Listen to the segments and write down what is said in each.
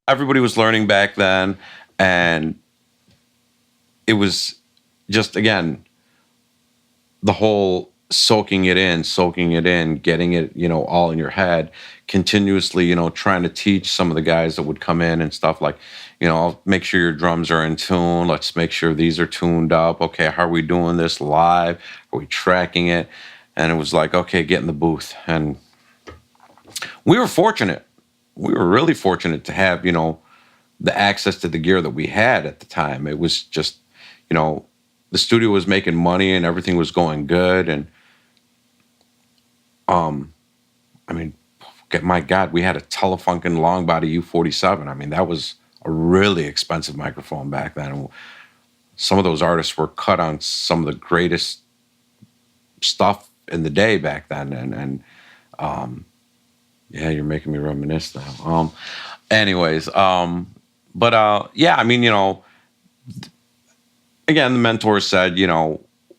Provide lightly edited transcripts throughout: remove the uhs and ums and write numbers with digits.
everybody was learning back then, and it was just, again, the whole soaking it in, getting it, all in your head, continuously, trying to teach some of the guys that would come in and stuff like, I'll make sure your drums are in tune. Let's make sure these are tuned up. Okay, how are we doing this live? Are we tracking it? And it was like, okay, get in the booth. And we were fortunate. We were really fortunate to have, the access to the gear that we had at the time. It was just, the studio was making money and everything was going good. And I mean, my God, we had a Telefunken long body U47. I mean, that was a really expensive microphone back then. And some of those artists were cut on some of the greatest stuff in the day back then. And yeah, you're making me reminisce now. Anyways, yeah, I mean, again, the mentor said,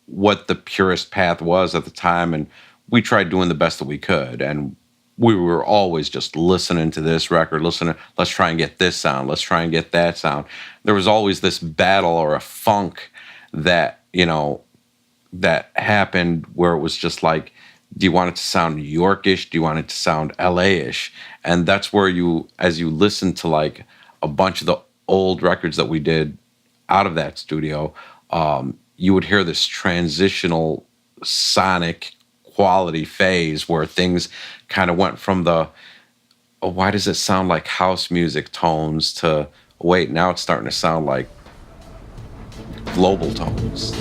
what the purest path was at the time, and we tried doing the best that we could. And we were always just listening to this record, let's try and get this sound, let's try and get that sound. There was always this battle or a funk that, that happened where it was just like, do you want it to sound New Yorkish? Do you want it to sound LA-ish? And that's where as you listen to like a bunch of the old records that we did out of that studio, you would hear this transitional sonic quality phase where things kind of went from the, oh, why does it sound like house music tones to, wait, now it's starting to sound like global tones.